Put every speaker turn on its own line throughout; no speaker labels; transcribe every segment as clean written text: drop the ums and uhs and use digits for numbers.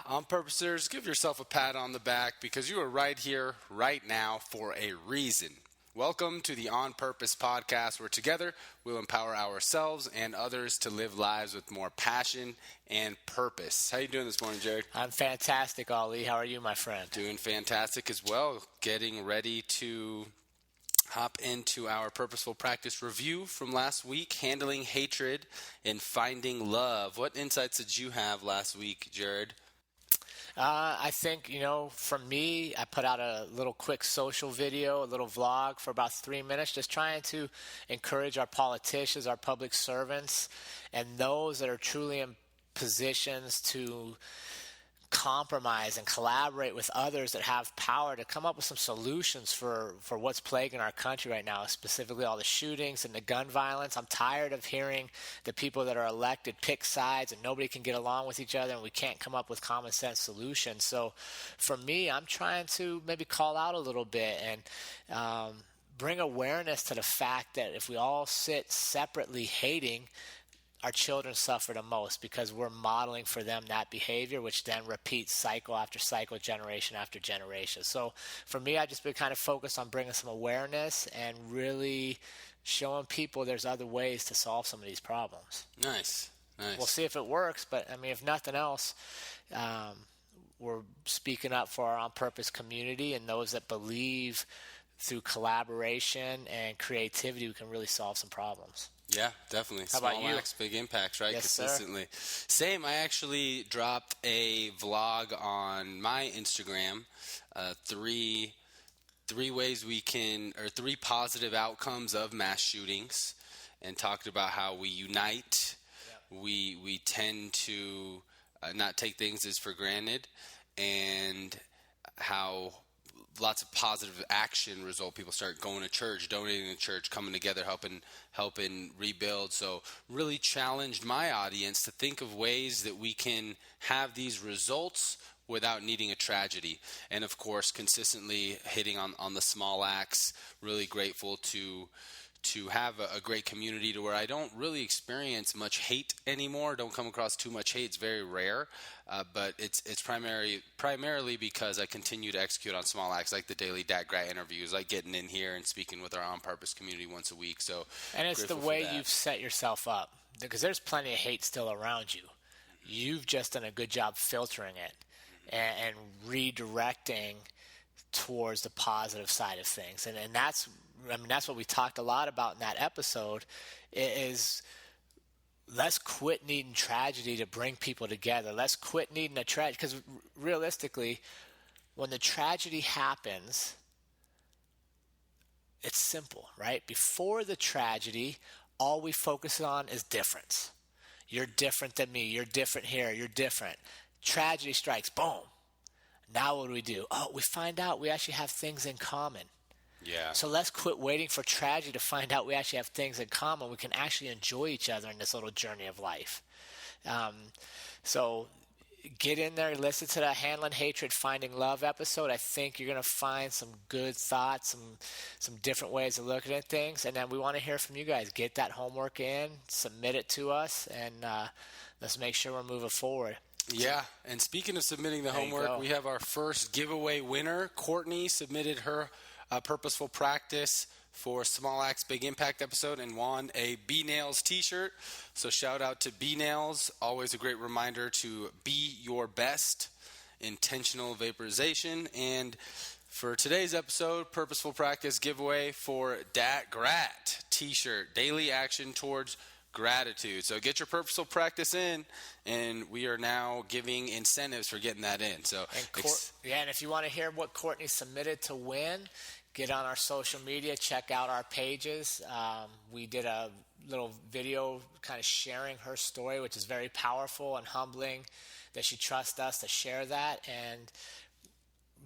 On purposers, give yourself a pat on the back because you are right here, right now, for a reason. Welcome to the On Purpose podcast, where together we'll empower ourselves and others to live lives with more passion and purpose. How you doing this morning, Jared?
I'm fantastic, Ali. How are you, my friend?
Doing fantastic as well. Getting ready to hop into our purposeful practice review from last week, handling hatred and finding love. What insights did you have last week, Jared?
I think, for me, I put out a little quick social video, a little vlog for about 3 minutes, just trying to encourage our politicians, our public servants, and those that are truly in positions to compromise and collaborate with others that have power to come up with some solutions for what's plaguing our country right now, specifically all the shootings and the gun violence. I'm tired of hearing the people that are elected pick sides and nobody can get along with each other and we can't come up with common sense solutions. So for me, I'm trying to maybe call out a little bit and bring awareness to the fact that if we all sit separately hating, our children suffer the most because we're modeling for them that behavior, which then repeats cycle after cycle, generation after generation. So for me, I've just been kind of focused on bringing some awareness and really showing people there's other ways to solve some of these problems.
Nice.
We'll see if it works, but I mean, if nothing else, we're speaking up for our on-purpose community and those that believe through collaboration and creativity we can really solve some problems.
Yeah, definitely.
How about you?
Small acts, big impacts, right?
Yes,
Consistently.
Sir.
Same. I actually dropped a vlog on my Instagram. Three ways we can, or three positive outcomes of mass shootings, and talked about how we unite. Yep. We tend to not take things as for granted, and how lots of positive action result. People start going to church, donating to church, coming together, helping rebuild. So really challenged my audience to think of ways that we can have these results without needing a tragedy. And of course, consistently hitting on the small acts. Really grateful to have a great community to where I don't really experience much hate anymore. Don't come across too much hate. It's very rare, but it's primarily because I continue to execute on small acts like the daily Dat Grat interviews, like getting in here and speaking with our on-purpose community once a week. So,
and it's the way you've set yourself up, because there's plenty of hate still around you. You've just done a good job filtering it and redirecting towards the positive side of things, and that's what we talked a lot about in that episode, is let's quit needing tragedy to bring people together. Let's quit needing a tragedy, because realistically, when the tragedy happens, it's simple, right? Before the tragedy, all we focus on is difference. You're different than me. You're different here. You're different. Tragedy strikes. Boom. Now what do? Oh, we find out we actually have things in common.
Yeah.
So let's quit waiting for tragedy to find out we actually have things in common. We can actually enjoy each other in this little journey of life. So get in there, listen to the Handling Hatred, Finding Love episode. I think you're going to find some good thoughts, some different ways of looking at things. And then we want to hear from you guys. Get that homework in, submit it to us, and let's make sure we're moving forward.
Yeah, and speaking of submitting the homework, we have our first giveaway winner. Courtney submitted her purposeful practice for Small Acts Big Impact episode and won a B-Nails t-shirt. So shout out to B-Nails. Always a great reminder to be your best. Intentional vaporization. And for today's episode, purposeful practice giveaway for Dat Grat t-shirt. Daily action towards gratitude. So get your purposeful practice in, and we are now giving incentives for getting that in. So
and if you want to hear what Courtney submitted to win, get on our social media, check out our pages. We did a little video kind of sharing her story, which is very powerful and humbling that she trusts us to share that. And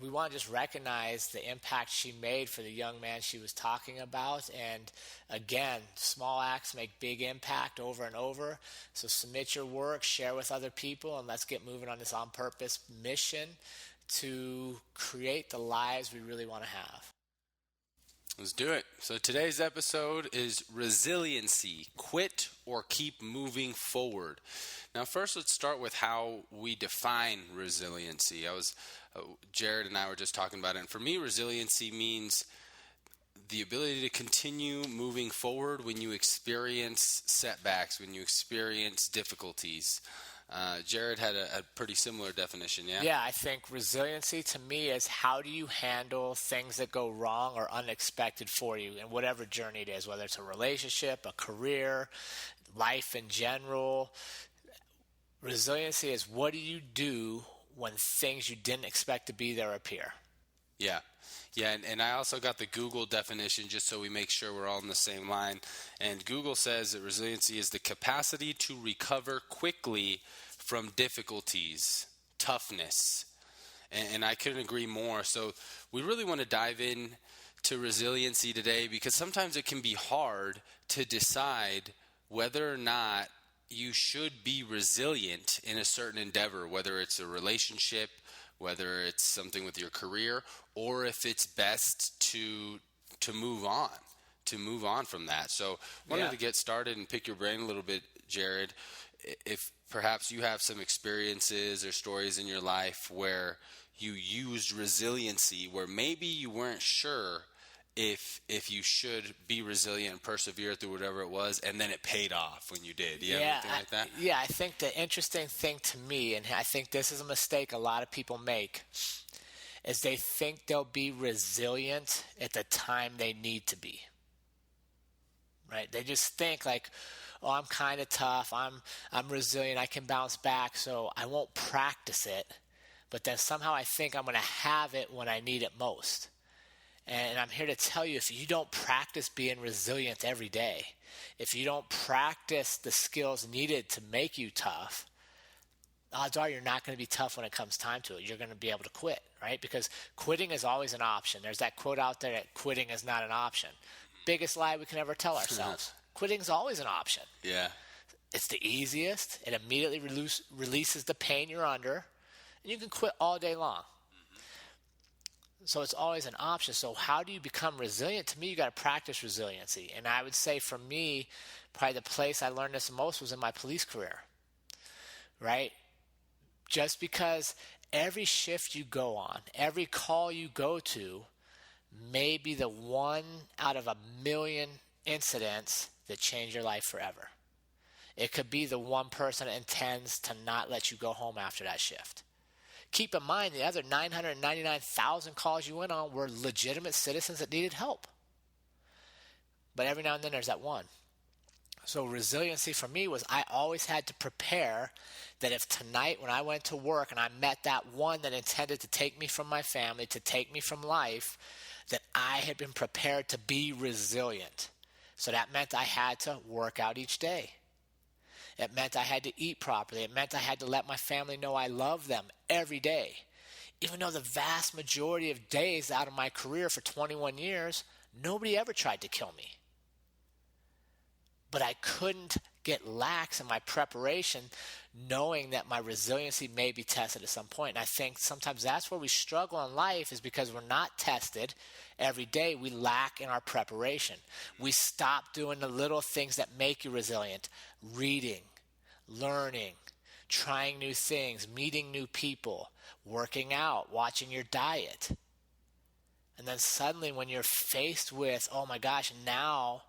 we want to just recognize the impact she made for the young man she was talking about. And again, small acts make big impact over and over. So submit your work, share with other people, and let's get moving on this on-purpose mission to create the lives we really want to have.
Let's do it. So today's episode is resiliency. Quit or keep moving forward. Now, first, let's start with how we define resiliency. Jared and I were just talking about it. And for me, resiliency means the ability to continue moving forward when you experience setbacks, when you experience difficulties. Jared had a pretty similar definition, yeah?
Yeah, I think resiliency to me is how do you handle things that go wrong or unexpected for you in whatever journey it is, whether it's a relationship, a career, life in general. Resiliency is what do you do when things you didn't expect to be there appear?
Yeah. Yeah, and I also got the Google definition just so we make sure we're all in the same line. And Google says that resiliency is the capacity to recover quickly from difficulties, toughness. And I couldn't agree more. So we really want to dive in to resiliency today because sometimes it can be hard to decide whether or not you should be resilient in a certain endeavor, whether it's a relationship, whether it's something with your career, or if it's best to move on from that. So wanted to get started and pick your brain a little bit, Jared. If perhaps you have some experiences or stories in your life where you used resiliency, where maybe you weren't sure if you should be resilient and persevere through whatever it was, and then it paid off when you did. Do you have anything like that?
Yeah, I think the interesting thing to me, and I think this is a mistake a lot of people make, is they think they'll be resilient at the time they need to be. Right? They just think like, oh, I'm kind of tough, I'm resilient, I can bounce back, so I won't practice it, but then somehow I think I'm going to have it when I need it most. And I'm here to tell you, if you don't practice being resilient every day, if you don't practice the skills needed to make you tough, odds are you're not going to be tough when it comes time to it. You're going to be able to quit, right? Because quitting is always an option. There's that quote out there that quitting is not an option. Biggest lie we can ever tell ourselves. Quitting is always an option.
Yeah.
It's the easiest. It immediately releases the pain you're under, and you can quit all day long. So it's always an option. So how do you become resilient? To me, you got to practice resiliency. And I would say for me, probably the place I learned this the most was in my police career, right? Just because every shift you go on, every call you go to may be the one out of a million incidents that change your life forever. It could be the one person that intends to not let you go home after that shift. Keep in mind, the other 999,000 calls you went on were legitimate citizens that needed help. But every now and then there's that one. So resiliency for me was I always had to prepare that if tonight when I went to work and I met that one that intended to take me from my family, to take me from life, that I had been prepared to be resilient. So that meant I had to work out each day. It meant I had to eat properly. It meant I had to let my family know I love them every day. Even though the vast majority of days out of my career for 21 years, nobody ever tried to kill me. But I couldn't get lax in my preparation knowing that my resiliency may be tested at some point. And I think sometimes that's where we struggle in life is because we're not tested every day. We lack in our preparation. We stop doing the little things that make you resilient. Reading, learning, trying new things, meeting new people, working out, watching your diet. And then suddenly when you're faced with, oh my gosh, now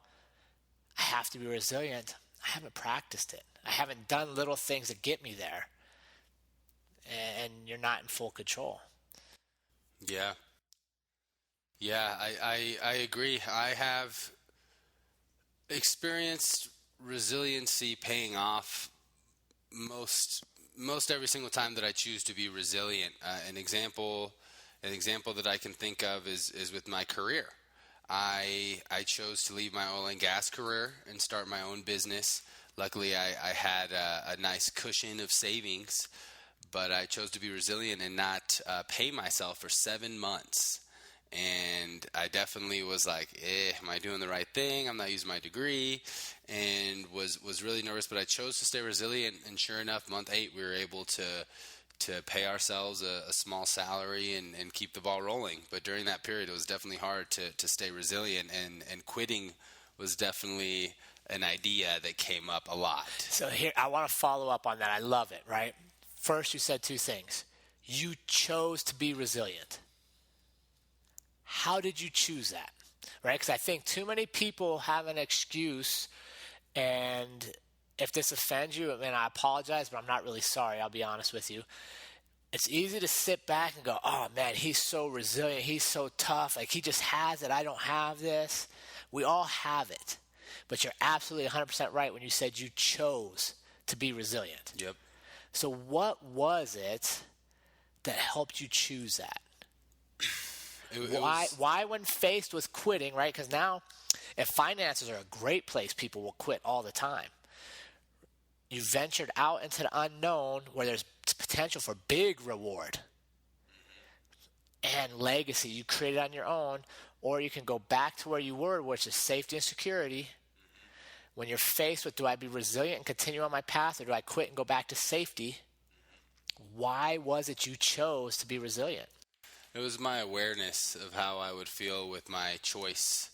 I have to be resilient, I haven't practiced it. I haven't done little things that get me there. And you're not in full control.
Yeah. Yeah, I agree. I have experienced resiliency paying off most every single time that I choose to be resilient. An example that I can think of is with my career. I chose to leave my oil and gas career and start my own business. Luckily, I had a nice cushion of savings, but I chose to be resilient and not pay myself for 7 months. And I definitely was like, am I doing the right thing? I'm not using my degree, and was really nervous, but I chose to stay resilient. And sure enough, month 8, we were able to to pay ourselves a small salary and keep the ball rolling. But during that period, it was definitely hard to stay resilient, and quitting was definitely an idea that came up a lot.
So here, I want to follow up on that. I love it, right? First, you said two things. You chose to be resilient. How did you choose that? Right? Because I think too many people have an excuse, and if this offends you, and I apologize, but I'm not really sorry, I'll be honest with you. It's easy to sit back and go, oh man, he's so resilient, he's so tough, like he just has it, I don't have this. We all have it. But you're absolutely 100% right when you said you chose to be resilient.
Yep.
So what was it that helped you choose that? Why when faced with quitting, right? Because now, if finances are a great place, people will quit all the time. You ventured out into the unknown where there's potential for big reward and legacy you created on your own, or you can go back to where you were, which is safety and security. When you're faced with, do I be resilient and continue on my path, or do I quit and go back to safety? Why was it you chose to be resilient?
It was my awareness of how I would feel with my choice.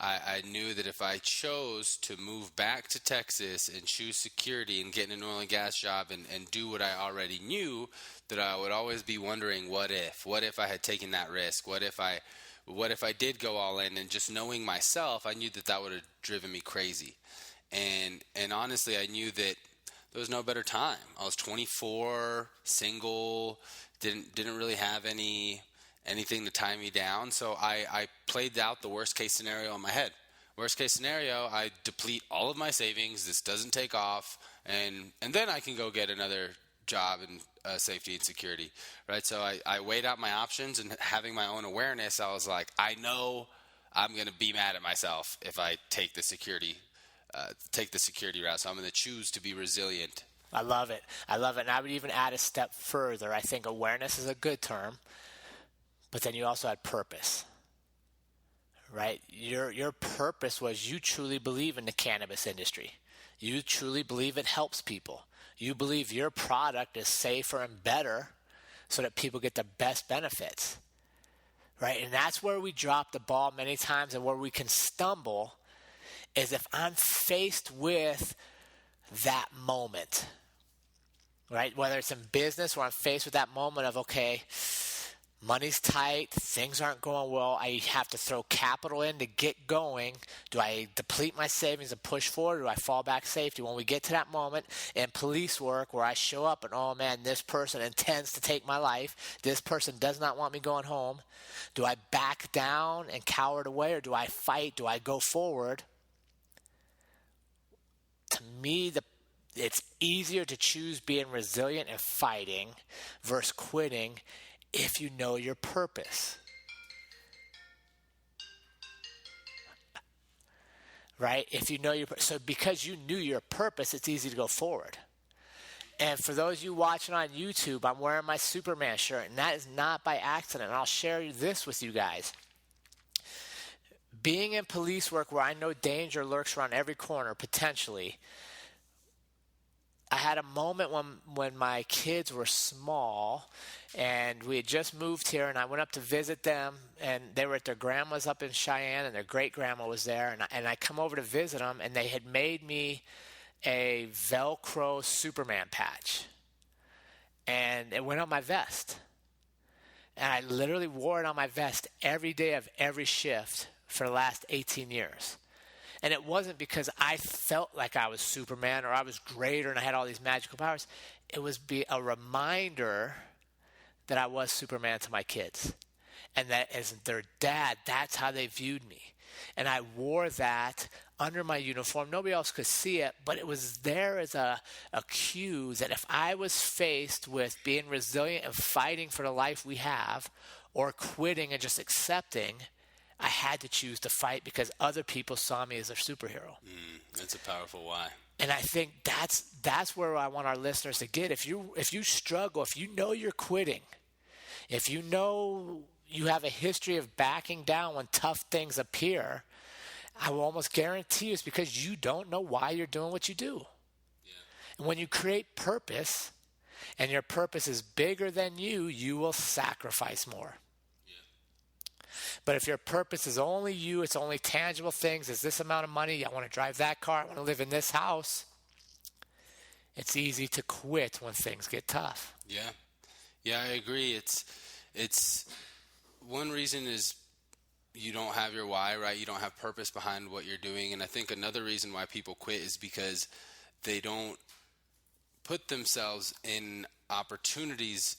I knew that if I chose to move back to Texas and choose security and get in an oil and gas job and do what I already knew, that I would always be wondering, what if I had taken that risk? What if I did go all in? And just knowing myself, I knew that would have driven me crazy. And honestly, I knew that there was no better time. I was 24, single, didn't really have anything to tie me down. So I played out the worst case scenario in my head. Worst case scenario, I deplete all of my savings. This doesn't take off, and then I can go get another job in safety and security, right? So I weighed out my options, and having my own awareness, I was like, I know I'm going to be mad at myself if I take the security route. So I'm going to choose to be resilient.
I love it. And I would even add a step further. I think awareness is a good term, but then you also had purpose, right? Your purpose was you truly believe in the cannabis industry. You truly believe it helps people. You believe your product is safer and better so that people get the best benefits, right? And that's where we drop the ball many times, and where we can stumble is if I'm faced with that moment, right? Whether it's in business where I'm faced with that moment of, okay, money's tight, things aren't going well, I have to throw capital in to get going. Do I deplete my savings and push forward, or do I fall back safety? When we get to that moment in police work where I show up and, oh man, this person intends to take my life, this person does not want me going home, do I back down and cower away, or do I fight? Do I go forward? To me, it's easier to choose being resilient and fighting versus quitting if you know your purpose. Right? If you know so because you knew your purpose, it's easy to go forward. And for those of you watching on YouTube, I'm wearing my Superman shirt, and that is not by accident. And I'll share this with you guys. Being in police work where I know danger lurks around every corner, potentially, I had a moment when my kids were small, and we had just moved here, and I went up to visit them, and they were at their grandma's up in Cheyenne, and their great-grandma was there, and I come over to visit them, and they had made me a Velcro Superman patch, and it went on my vest, and I literally wore it on my vest every day of every shift for the last 18 years. And it wasn't because I felt like I was Superman or I was greater and I had all these magical powers. It was a reminder that I was Superman to my kids. And that as their dad, that's how they viewed me. And I wore that under my uniform. Nobody else could see it, but it was there as a cue that if I was faced with being resilient and fighting for the life we have, or quitting and just accepting, I had to choose to fight because other people saw me as a superhero.
That's a powerful why.
And I think that's where I want our listeners to get. If you struggle, if you know you're quitting, if you know you have a history of backing down when tough things appear, I will almost guarantee it's because you don't know why you're doing what you do.
Yeah.
And when you create purpose, and your purpose is bigger than you will sacrifice more. But if your purpose is only you, it's only tangible things, is this amount of money, I want to drive that car, I want to live in this house, it's easy to quit when things get tough.
Yeah. Yeah, I agree. It's one reason is you don't have your why, right? You don't have purpose behind what you're doing. And I think another reason why people quit is because they don't put themselves in opportunities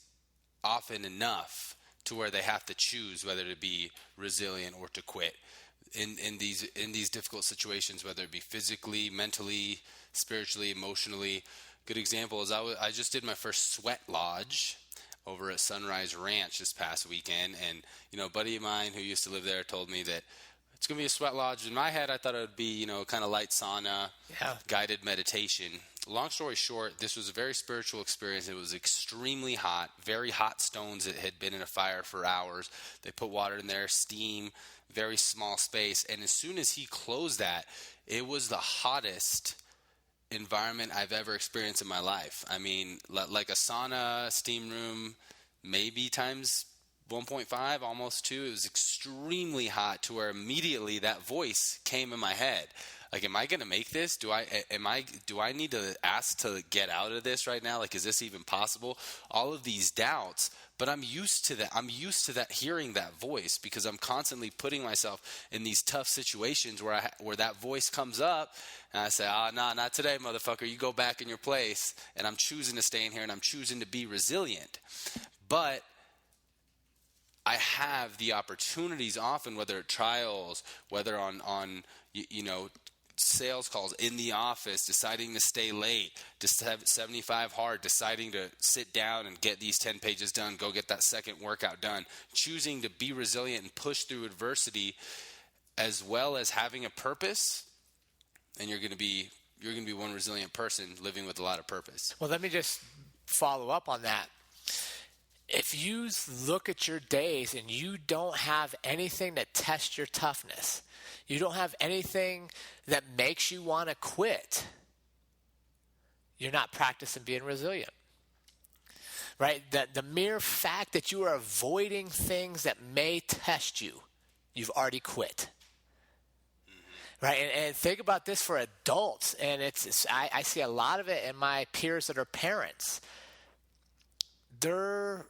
often enough to where they have to choose whether to be resilient or to quit in these difficult situations, whether it be physically, mentally, spiritually, emotionally. Good example is I just did my first sweat lodge over at Sunrise Ranch this past weekend, and a buddy of mine who used to live there told me that it's going to be a sweat lodge. In my head, I thought it would be, kind of light sauna, guided meditation. Long story short, this was a very spiritual experience. It was extremely hot, very hot stones that had been in a fire for hours. They put water in there, steam, very small space. And as soon as he closed that, it was the hottest environment I've ever experienced in my life. I mean, like a sauna, steam room, maybe times 1.5, almost 2. It was extremely hot to where immediately that voice came in my head. Like, am I going to make this? Do I need to ask to get out of this right now? Like, is this even possible? All of these doubts, but I'm used to that. I'm used to that, hearing that voice, because I'm constantly putting myself in these tough situations where that voice comes up and I say, nah, not today, motherfucker. You go back in your place, and I'm choosing to stay in here and I'm choosing to be resilient. But I have the opportunities often, whether at trials, whether on sales calls, in the office, deciding to stay late, to 75 hard, deciding to sit down and get these 10 pages done, go get that second workout done, choosing to be resilient and push through adversity, as well as having a purpose, and you're going to be one resilient person living with a lot of purpose.
Well, let me just follow up on that. If you look at your days and you don't have anything that tests your toughness, you don't have anything that makes you want to quit, you're not practicing being resilient. Right? The mere fact that you are avoiding things that may test you, you've already quit. Right? And think about this for adults. And I see a lot of it in my peers that are parents. Their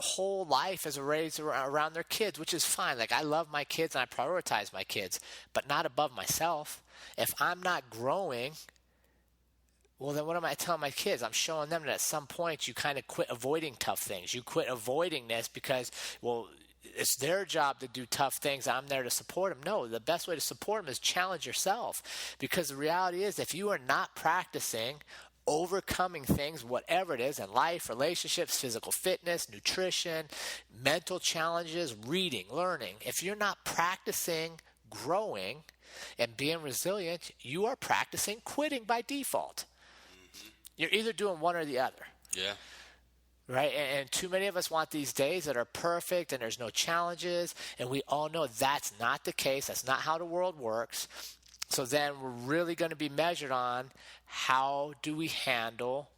whole life is raised around their kids, which is fine. Like, I love my kids and I prioritize my kids, but not above myself. If I'm not growing, well, then what am I telling my kids? I'm showing them that at some point you kind of quit avoiding tough things. You quit avoiding this because, well, it's their job to do tough things. I'm there to support them. No, the best way to support them is challenge yourself, because the reality is, if you are not practicing overcoming things, whatever it is in life, relationships, physical fitness, nutrition, mental challenges, reading, learning, if you're not practicing growing and being resilient, you are practicing quitting by default. Mm-hmm. You're either doing one or the other.
Yeah.
Right? And too many of us want these days that are perfect and there's no challenges, and we all know that's not the case. That's not how the world works. So then we're really going to be measured on how do we handle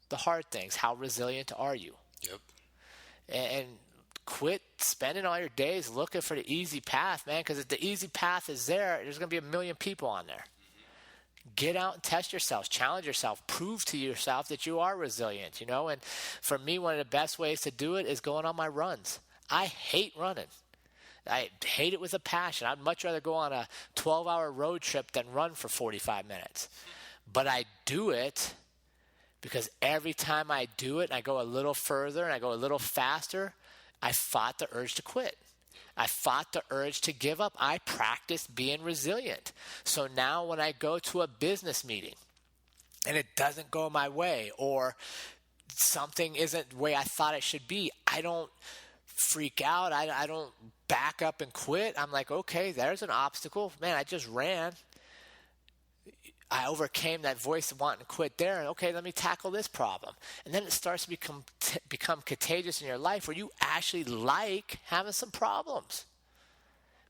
the hard things? How resilient are you?
Yep.
And quit spending all your days looking for the easy path, man, because if the easy path is there, there's going to be 1 million people on there. Mm-hmm. Get out and test yourself, challenge yourself, prove to yourself that you are resilient, And for me, one of the best ways to do it is going on my runs. I hate running. I hate it with a passion. I'd much rather go on a 12-hour road trip than run for 45 minutes. But I do it because every time I do it and I go a little further and I go a little faster, I fought the urge to quit. I fought the urge to give up. I practiced being resilient. So now when I go to a business meeting and it doesn't go my way, or something isn't the way I thought it should be, I don't freak out. I don't back up and quit. I'm like, okay, there's an obstacle. Man, I just ran. I overcame that voice of wanting to quit there. And okay, let me tackle this problem. And then it starts to become contagious in your life, where you actually like having some problems.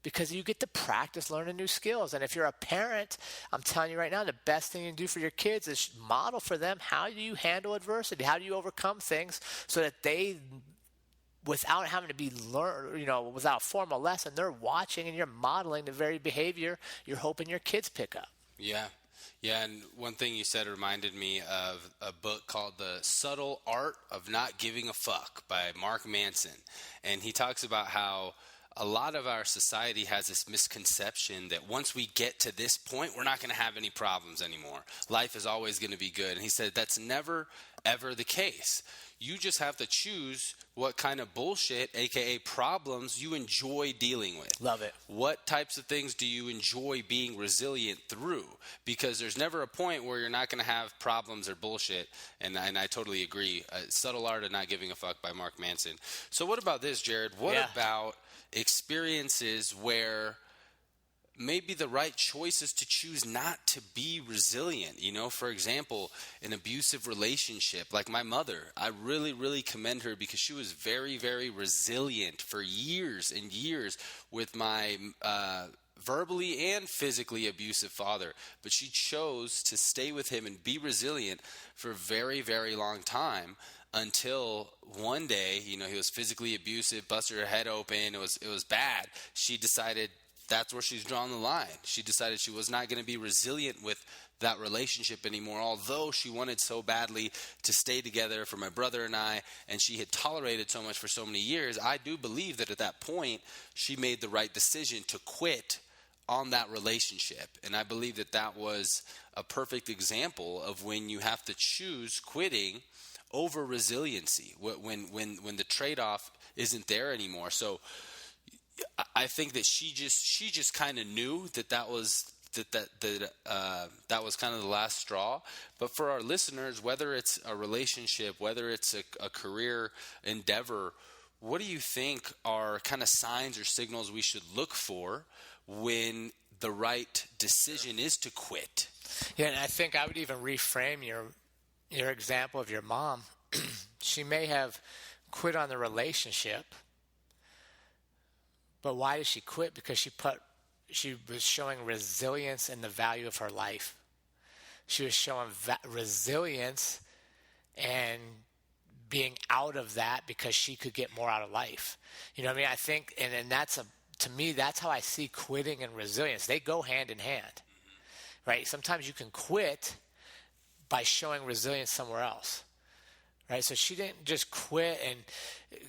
because you get to practice learning new skills. And if you're a parent, I'm telling you right now, the best thing you can do for your kids is model for them how do you handle adversity, how do you overcome things so that they, without having to be learned, without formal lesson, they're watching and you're modeling the very behavior you're hoping your kids pick up.
Yeah. Yeah, and one thing you said reminded me of a book called The Subtle Art of Not Giving a Fuck by Mark Manson. And he talks about how a lot of our society has this misconception that once we get to this point, we're not going to have any problems anymore. Life is always going to be good. And he said that's never, ever the case. You just have to choose what kind of bullshit, aka problems, you enjoy dealing with.
Love it.
What types of things do you enjoy being resilient through? Because there's never a point where you're not going to have problems or bullshit. And I totally agree. Subtle Art of Not Giving a Fuck by Mark Manson. So what about this, Jared? What about experiences where maybe the right choice is to choose not to be resilient? For example, an abusive relationship, like my mother, I really, really commend her because she was very, very resilient for years and years with my verbally and physically abusive father. But she chose to stay with him and be resilient for a very, very long time, until one day, he was physically abusive, busted her head open. It was bad. She decided that's where she's drawn the line. She decided she was not going to be resilient with that relationship anymore, although she wanted so badly to stay together for my brother and I, and she had tolerated so much for so many years. I do believe that at that point, she made the right decision to quit on that relationship. And I believe that that was a perfect example of when you have to choose quitting over resiliency, when the trade-off isn't there anymore. So I think that she just kind of knew that was kind of the last straw. But for our listeners, whether it's a relationship, whether it's a career endeavor, what do you think are kind of signs or signals we should look for when the right decision is to quit?
Yeah, and I think I would even reframe your example of your mom. She may have quit on the relationship, but why did she quit? Because she was showing resilience in the value of her life. She was showing resilience and being out of that because she could get more out of life. You know what I mean? I think, and to me, that's how I see quitting and resilience. They go hand in hand, right? Sometimes you can quit by showing resilience somewhere else, right? So she didn't just quit, and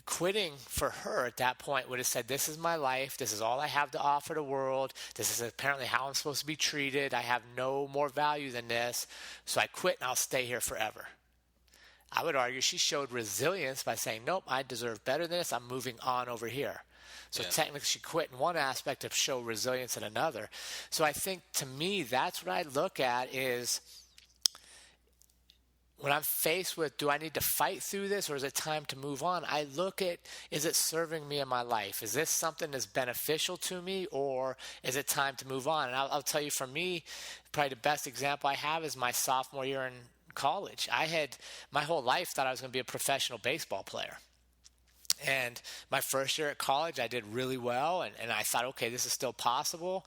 quitting for her at that point would have said, this is my life. This is all I have to offer the world. This is apparently how I'm supposed to be treated. I have no more value than this. So I quit and I'll stay here forever. I would argue she showed resilience by saying, nope, I deserve better than this. I'm moving on over here. So technically she quit in one aspect to show resilience in another. So I think, to me, that's what I look at is, when I'm faced with, do I need to fight through this or is it time to move on? I look at, is it serving me in my life? Is this something that's beneficial to me, or is it time to move on? And I'll tell you, for me, probably the best example I have is my sophomore year in college. I had my whole life thought I was going to be a professional baseball player. And my first year at college, I did really well, and I thought, okay, this is still possible.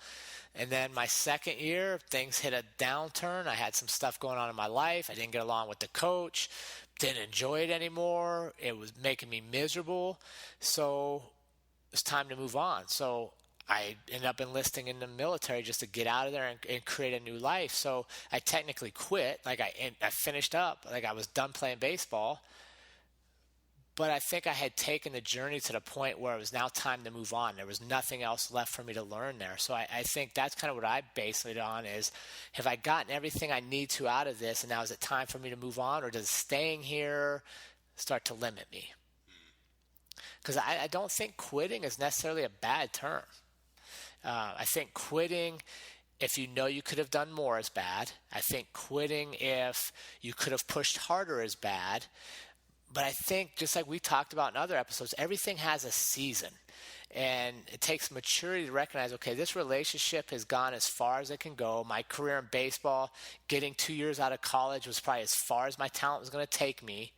And then my second year, things hit a downturn. I had some stuff going on in my life. I didn't get along with the coach, didn't enjoy it anymore. It was making me miserable. So it's time to move on. So I ended up enlisting in the military just to get out of there and create a new life. So I technically quit. Like I finished up. Like I was done playing baseball. But I think I had taken the journey to the point where it was now time to move on. There was nothing else left for me to learn there. So I think that's kind of what I base it on is, have I gotten everything I need to out of this, and now is it time for me to move on, or does staying here start to limit me? Because I don't think quitting is necessarily a bad term. I think quitting, if you know you could have done more, is bad. I think quitting if you could have pushed harder is bad. But I think, just like we talked about in other episodes, everything has a season. And it takes maturity to recognize, okay, this relationship has gone as far as it can go. My career in baseball, getting 2 years out of college was probably as far as my talent was going to take me.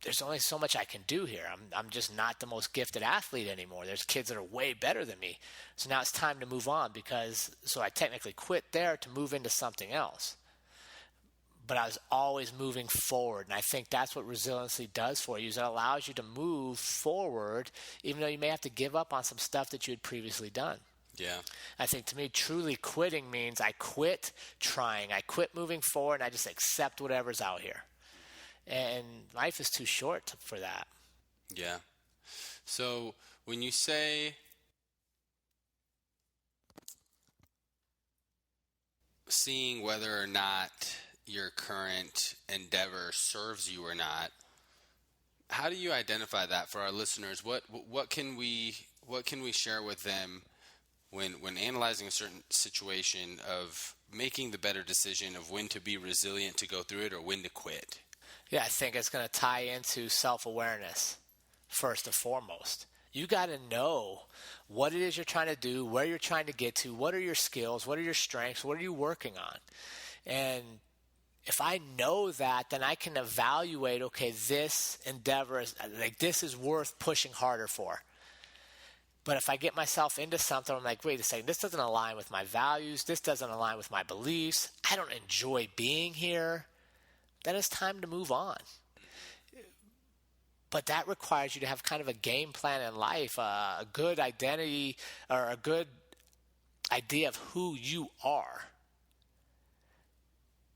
there's only so much I can do here. I'm just not the most gifted athlete anymore. There's kids that are way better than me. So now it's time to move on so I technically quit there to move into something else. But I was always moving forward. And I think that's what resiliency does for you, is it allows you to move forward, even though you may have to give up on some stuff that you had previously done.
Yeah.
I think to me, truly quitting means I quit trying. I quit moving forward, and I just accept whatever's out here. And life is too short for that.
Yeah. So when you say seeing whether or not your current endeavor serves you or not, how do you identify that for our listeners? What can we share with them when analyzing a certain situation of making the better decision of when to be resilient to go through it or when to quit?
Yeah, I think it's going to tie into self-awareness first and foremost. You got to know what it is you're trying to do, where you're trying to get to, what are your skills, what are your strengths, what are you working on? And if I know that, then I can evaluate, okay, this endeavor this is worth pushing harder for. But if I get myself into something, I'm like, wait a second, this doesn't align with my values, this doesn't align with my beliefs, I don't enjoy being here, then it's time to move on. But that requires you to have kind of a game plan in life, a good identity or a good idea of who you are.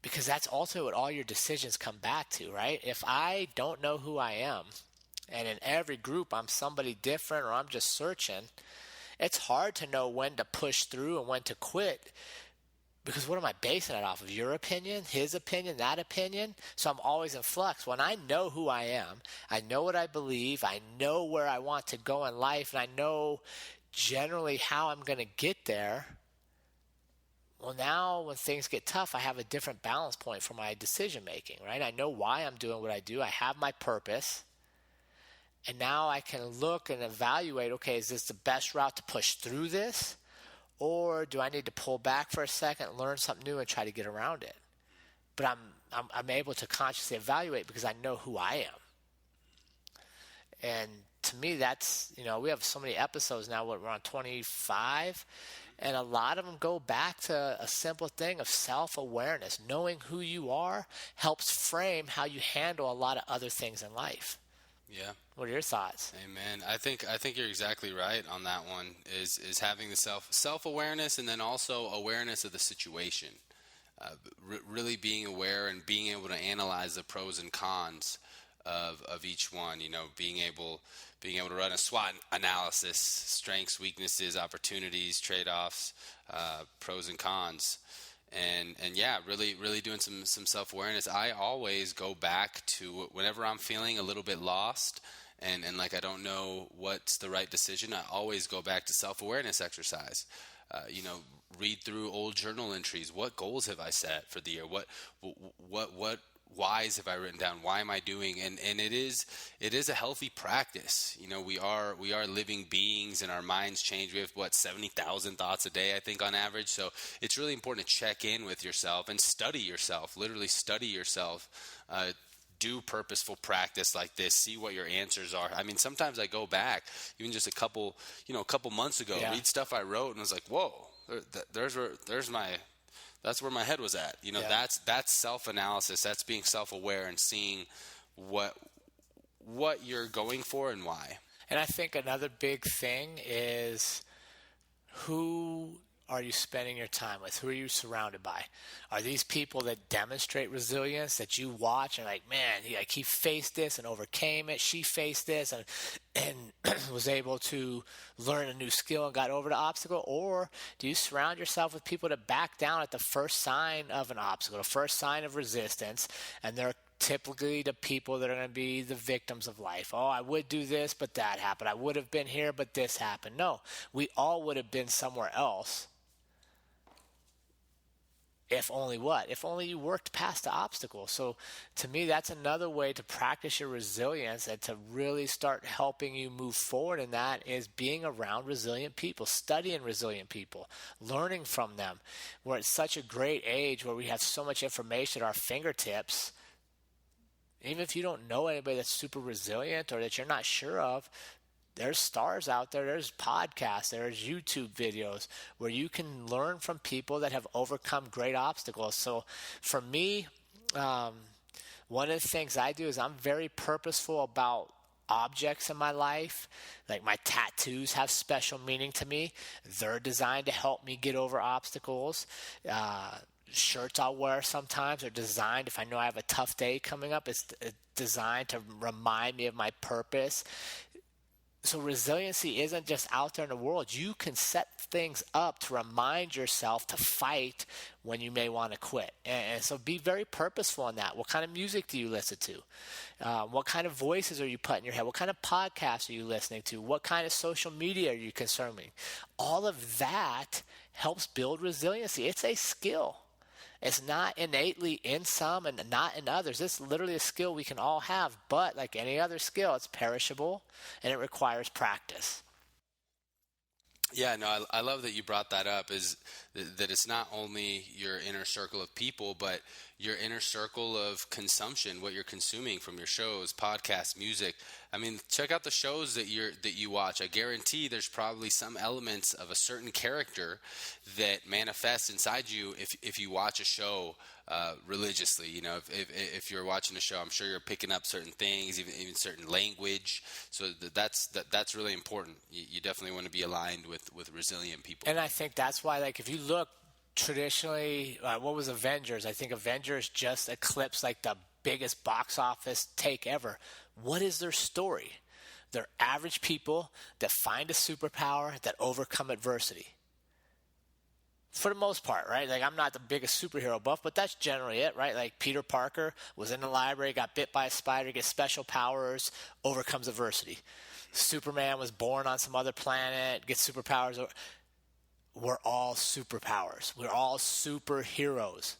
Because that's also what all your decisions come back to, right? If I don't know who I am, and in every group I'm somebody different or I'm just searching, it's hard to know when to push through and when to quit. Because what am I basing it off of? Your opinion, his opinion, that opinion? So I'm always in flux. When I know who I am, I know what I believe, I know where I want to go in life, and I know generally how I'm going to get there. Well, now when things get tough, I have a different balance point for my decision making, right? I know why I'm doing what I do. I have my purpose. And now I can look and evaluate, okay, is this the best route to push through this? Or do I need to pull back for a second, learn something new, and try to get around it? But I'm able to consciously evaluate because I know who I am. And to me, that's, we have so many episodes now, we're on 25, and a lot of them go back to a simple thing of self-awareness. Knowing who you are helps frame how you handle a lot of other things in life.
Yeah.
What are your thoughts?
Amen. I think you're exactly right on that one. Is having the self-awareness and then also awareness of the situation. Really being aware and being able to analyze the pros and cons of each one. Being able to run a SWOT analysis: strengths, weaknesses, opportunities, trade-offs, pros and cons. And yeah, really doing some self-awareness. I always go back to whenever I'm feeling a little bit lost and like I don't know what's the right decision, I always go back to self-awareness exercise. Read through old journal entries. What goals have I set for the year? What whys have I written down? Why am I doing? And it is a healthy practice. We are living beings, and our minds change. We have 70,000 thoughts a day, I think, on average. So it's really important to check in with yourself and study yourself. Literally study yourself. Do purposeful practice like this. See what your answers are. I mean, sometimes I go back, even just a couple months ago, read stuff I wrote, and I was like, whoa, that's where my head was at. That's self-analysis. That's being self-aware and seeing what you're going for and why.
And I think another big thing is, who are you spending your time with? Who are you surrounded by? Are these people that demonstrate resilience that you watch and like, man, he faced this and overcame it. She faced this and was able to learn a new skill and got over the obstacle? Or do you surround yourself with people that back down at the first sign of an obstacle, the first sign of resistance, and they're typically the people that are going to be the victims of life? Oh, I would do this, but that happened. I would have been here, but this happened. No, we all would have been somewhere else. If only you worked past the obstacle. So to me, that's another way to practice your resilience and to really start helping you move forward in that is being around resilient people, studying resilient people, learning from them. We're at such a great age where we have so much information at our fingertips. Even if you don't know anybody that's super resilient or that you're not sure of, there's stars out there, there's podcasts, there's YouTube videos where you can learn from people that have overcome great obstacles. So for me, one of the things I do is I'm very purposeful about objects in my life. Like my tattoos have special meaning to me. They're designed to help me get over obstacles. Shirts I'll wear sometimes are designed, if I know I have a tough day coming up, it's designed to remind me of my purpose. So resiliency isn't just out there in the world. You can set things up to remind yourself to fight when you may want to quit. And so be very purposeful in that. What kind of music do you listen to? What kind of voices are you putting in your head? What kind of podcasts are you listening to? What kind of social media are you consuming? All of that helps build resiliency. It's a skill. It's not innately in some and not in others. It's literally a skill we can all have, but like any other skill, it's perishable and it requires practice.
Yeah, no, I love that you brought that up, is that it's not only your inner circle of people, but your inner circle of consumption, what you're consuming from your shows, podcasts, music. I mean, check out the shows that you watch. I guarantee there's probably some elements of a certain character that manifests inside you if you watch a show religiously. You know, if you're watching a show, I'm sure you're picking up certain things, even certain language. So that's really important. You definitely want to be aligned with resilient people.
And I think that's why, like, if you look traditionally, what was Avengers? I think Avengers just eclipsed like the biggest box office take ever. What is their story? They're average people that find a superpower that overcome adversity. For the most part, right? Like, I'm not the biggest superhero buff, but that's generally it, right? Like, Peter Parker was in the library, got bit by a spider, gets special powers, overcomes adversity. Superman was born on some other planet, gets superpowers. We're all superpowers. We're all superheroes.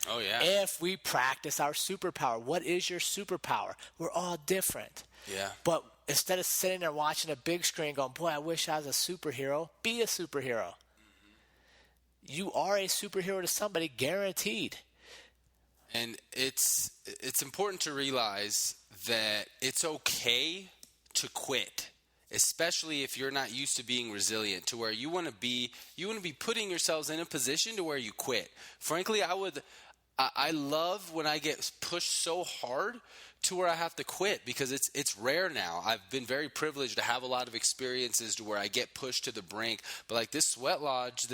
Oh, yeah.
If we practice our superpower. What is your superpower? We're all different.
Yeah.
But instead of sitting there watching a big screen going, boy, I wish I was a superhero, be a superhero. You are a superhero to somebody, guaranteed.
And it's important to realize that it's okay to quit, especially if you're not used to being resilient, to where you want to be putting yourselves in a position to where you quit. Frankly, I love when I get pushed so hard to where I have to quit, because it's rare now. I've been very privileged to have a lot of experiences to where I get pushed to the brink. But like this sweat lodge,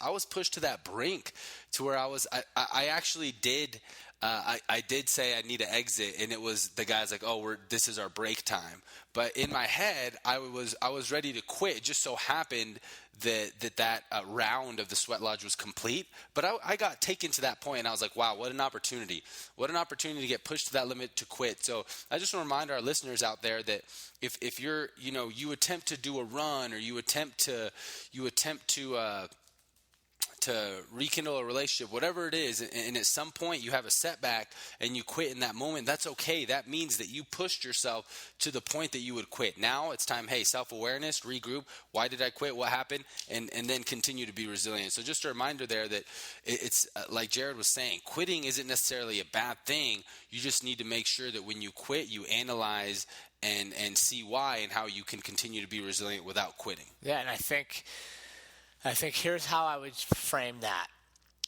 I was pushed to that brink to where I actually did. I did say I need to exit, and it was the guy's like, "Oh, this is our break time." But in my head, I was ready to quit. It just so happened that round of the sweat lodge was complete. But I got taken to that point, and I was like, "Wow, what an opportunity! What an opportunity to get pushed to that limit to quit." So I just want to remind our listeners out there that if you're, you attempt to do a run, or you attempt to rekindle a relationship, whatever it is, and at some point you have a setback and you quit in that moment, that's okay. That means that you pushed yourself to the point that you would quit. Now it's time, hey, self-awareness, regroup. Why did I quit? What happened? And then continue to be resilient. So just a reminder there that it's like Jared was saying, quitting isn't necessarily a bad thing. You just need to make sure that when you quit, you analyze and see why and how you can continue to be resilient without quitting.
Yeah, and I think here's how I would frame that.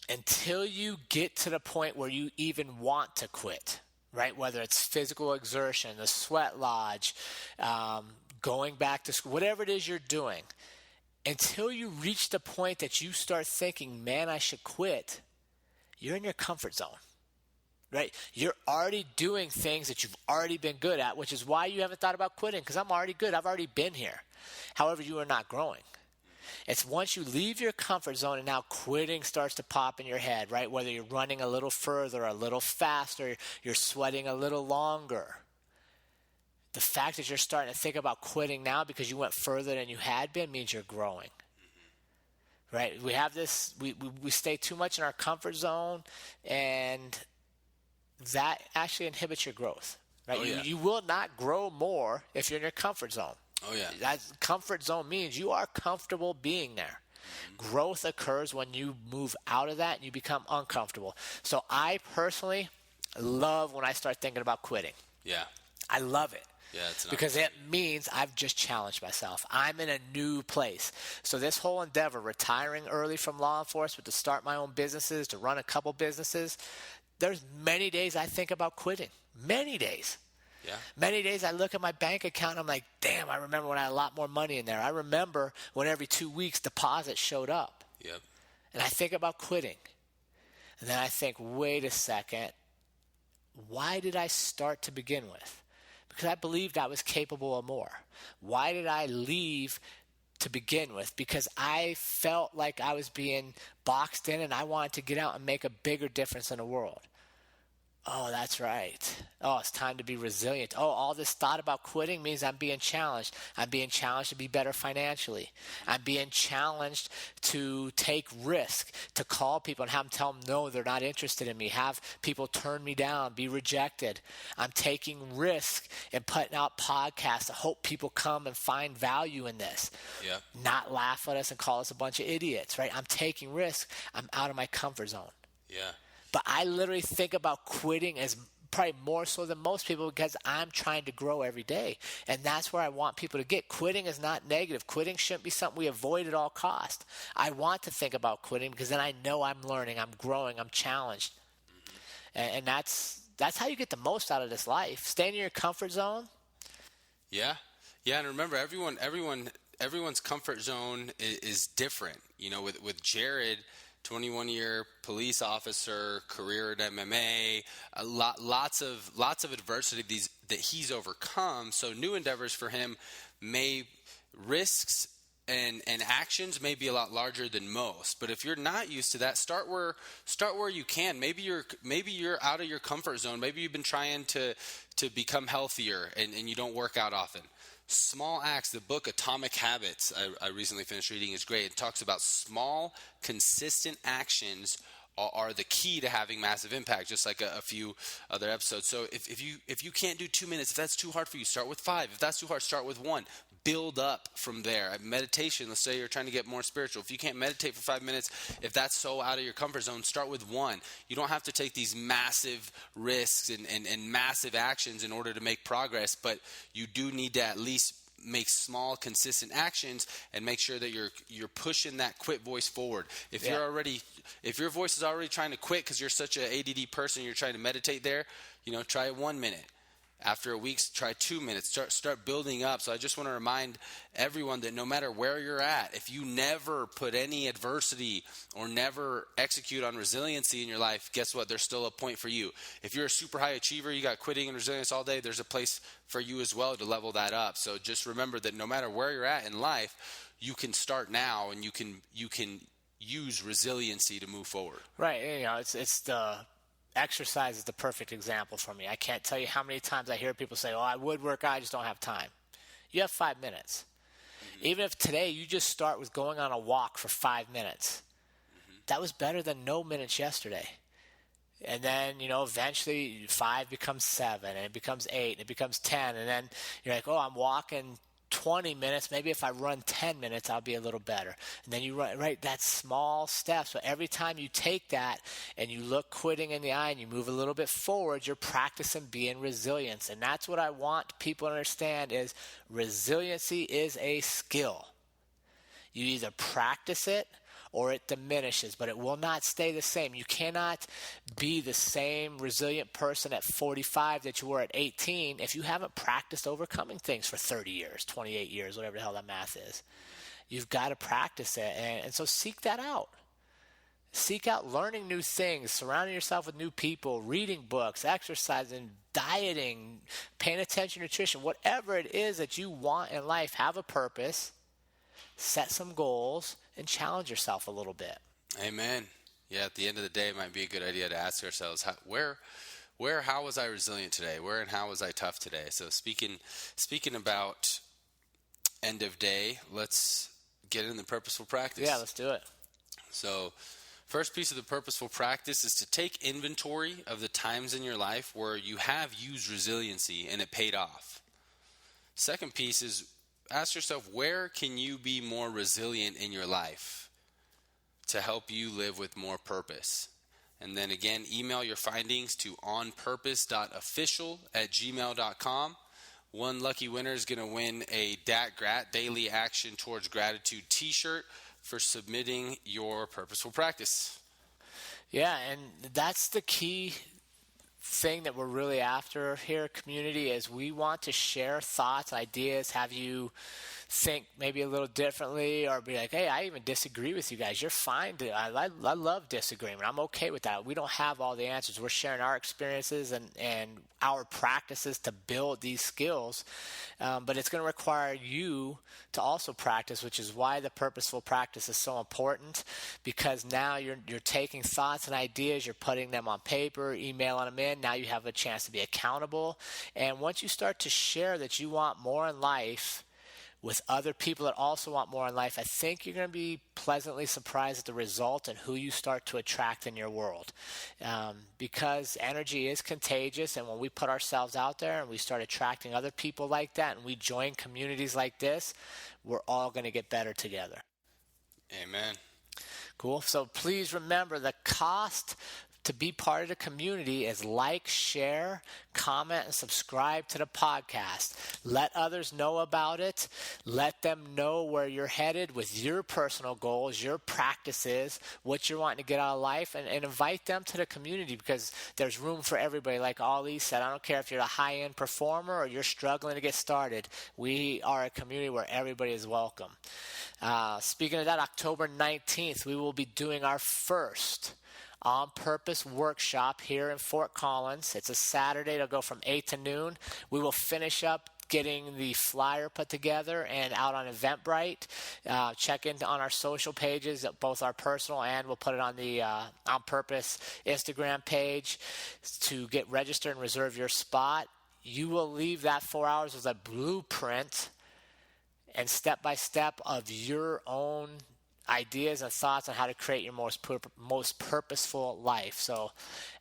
Until you get to the point where you even want to quit, right? Whether it's physical exertion, the sweat lodge, going back to school, whatever it is you're doing, until you reach the point that you start thinking, man, I should quit, you're in your comfort zone, right? You're already doing things that you've already been good at, which is why you haven't thought about quitting, because I'm already good. I've already been here. However, you are not growing. It's once you leave your comfort zone and now quitting starts to pop in your head, right? Whether you're running a little further, a little faster, you're sweating a little longer. The fact that you're starting to think about quitting now because you went further than you had been means you're growing, right? We have this, we stay too much in our comfort zone, and that actually inhibits your growth, right?
Oh, yeah.
You will not grow more if you're in your comfort zone.
Oh, yeah.
That comfort zone means you are comfortable being there. Mm-hmm. Growth occurs when you move out of that and you become uncomfortable. So I personally, I love when I start thinking about quitting.
Yeah.
I love it.
Yeah, it's an
Because it means I've just challenged myself. I'm in a new place. So this whole endeavor, retiring early from law enforcement to start my own businesses, to run a couple businesses, there's many days I think about quitting. Many days.
Yeah.
Many days I look at my bank account and I'm like, damn, I remember when I had a lot more money in there. I remember when every 2 weeks deposits showed up.
Yep.
And I think about quitting. And then I think, wait a second, why did I start to begin with? Because I believed I was capable of more. Why did I leave to begin with? Because I felt like I was being boxed in and I wanted to get out and make a bigger difference in the world. Oh, that's right. Oh, it's time to be resilient. Oh, all this thought about quitting means I'm being challenged. I'm being challenged to be better financially. I'm being challenged to take risk, to call people and have them tell them no, they're not interested in me. Have people turn me down, be rejected. I'm taking risk and putting out podcasts to hope people come and find value in this.
Yep.
Not laugh at us and call us a bunch of idiots, right? I'm taking risk. I'm out of my comfort zone.
Yeah.
But I literally think about quitting as probably more so than most people because I'm trying to grow every day. And that's where I want people to get. Quitting is not negative. Quitting shouldn't be something we avoid at all costs. I want to think about quitting because then I know I'm learning, I'm growing, I'm challenged. And that's how you get the most out of this life. Staying in your comfort zone.
Yeah. Yeah, and remember everyone's comfort zone is different. You know, with Jared, 21-year police officer, career at MMA, lots of adversity that he's overcome. So new endeavors for him risks and actions may be a lot larger than most. But if you're not used to that, start where you can. Maybe you're out of your comfort zone. Maybe you've been trying to become healthier and you don't work out often. Small acts, the book Atomic Habits I recently finished reading is great. It talks about small, consistent actions are the key to having massive impact, just like a few other episodes. So if you can't do 2 minutes, if that's too hard for you, start with 5. If that's too hard, start with 1. Build up from there. Meditation, let's say you're trying to get more spiritual. If you can't meditate for 5 minutes, if that's so out of your comfort zone, start with 1. You don't have to take these massive risks and massive actions in order to make progress, but you do need to at least make small, consistent actions and make sure that you're pushing that quit voice forward. If your voice is already trying to quit because you're such an ADD person, you're trying to meditate there, try 1 minute. After a week, try 2 minutes. Start building up. So I just want to remind everyone that no matter where you're at, if you never put any adversity or never execute on resiliency in your life, guess what? There's still a point for you. If you're a super high achiever, you got quitting and resilience all day, there's a place for you as well to level that up. So just remember that no matter where you're at in life, you can start now and you can use resiliency to move forward.
Right. It's the exercise is the perfect example for me. I can't tell you how many times I hear people say, oh, I would work out, I just don't have time. You have 5 minutes. Mm-hmm. Even if today you just start with going on a walk for 5 minutes, that was better than no minutes yesterday. And then, eventually 5 becomes 7, and it becomes 8, and it becomes 10, and then you're like, oh, I'm walking 20 minutes. Maybe if I run 10 minutes, I'll be a little better. And then you run, right? That's small steps. But every time you take that and you look quitting in the eye and you move a little bit forward, you're practicing being resilient. And that's what I want people to understand is resiliency is a skill. You either practice it or it diminishes, but it will not stay the same. You cannot be the same resilient person at 45 that you were at 18 if you haven't practiced overcoming things for 30 years, 28 years, whatever the hell that math is. You've got to practice it, and so seek that out. Seek out learning new things, surrounding yourself with new people, reading books, exercising, dieting, paying attention to nutrition, whatever it is that you want in life, have a purpose, set some goals, and challenge yourself a little bit.
Amen. Yeah, at the end of the day, it might be a good idea to ask ourselves, how was I resilient today? Where and how was I tough today? So speaking about end of day, let's get in the purposeful practice.
Yeah, let's do it.
So first piece of the purposeful practice is to take inventory of the times in your life where you have used resiliency and it paid off. Second piece is ask yourself, where can you be more resilient in your life to help you live with more purpose? And then again, email your findings to onpurpose.official@gmail.com. One lucky winner is going to win a DAT Grat, Daily Action Towards Gratitude t-shirt for submitting your purposeful practice.
Yeah, and that's the key thing that we're really after here, community, is we want to share thoughts, ideas, have you think maybe a little differently, or be like, hey, I even disagree with you guys. You're fine. I love disagreement. I'm okay with that. We don't have all the answers. We're sharing our experiences and our practices to build these skills. But it's going to require you to also practice, which is why the purposeful practice is so important, because now you're taking thoughts and ideas, you're putting them on paper, emailing them in. Now you have a chance to be accountable. And once you start to share that you want more in life with other people that also want more in life, I think you're going to be pleasantly surprised at the result and who you start to attract in your world. Because energy is contagious, and when we put ourselves out there and we start attracting other people like that, and we join communities like this, we're all going to get better together.
Amen.
Cool. So please remember, the cost to be part of the community is like, share, comment, and subscribe to the podcast. Let others know about it. Let them know where you're headed with your personal goals, your practices, what you're wanting to get out of life, and invite them to the community, because there's room for everybody. Like Ali said, I don't care if you're a high-end performer or you're struggling to get started. We are a community where everybody is welcome. Speaking of that, October 19th, we will be doing our first On Purpose workshop here in Fort Collins. It's a Saturday. It'll go from 8 to noon. We will finish up getting the flyer put together and out on Eventbrite. Check in on our social pages, both our personal, and we'll put it on the On Purpose Instagram page to get registered and reserve your spot. You will leave that 4 hours with a blueprint and step-by-step of your own ideas and thoughts on how to create your most purposeful life. So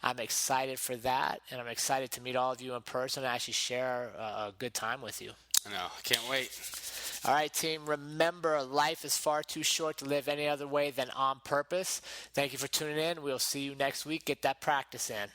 I'm excited for that, and I'm excited to meet all of you in person and actually share a good time with you.
I know. I can't wait.
All right, team. Remember, life is far too short to live any other way than on purpose. Thank you for tuning in. We'll see you next week. Get that practice in.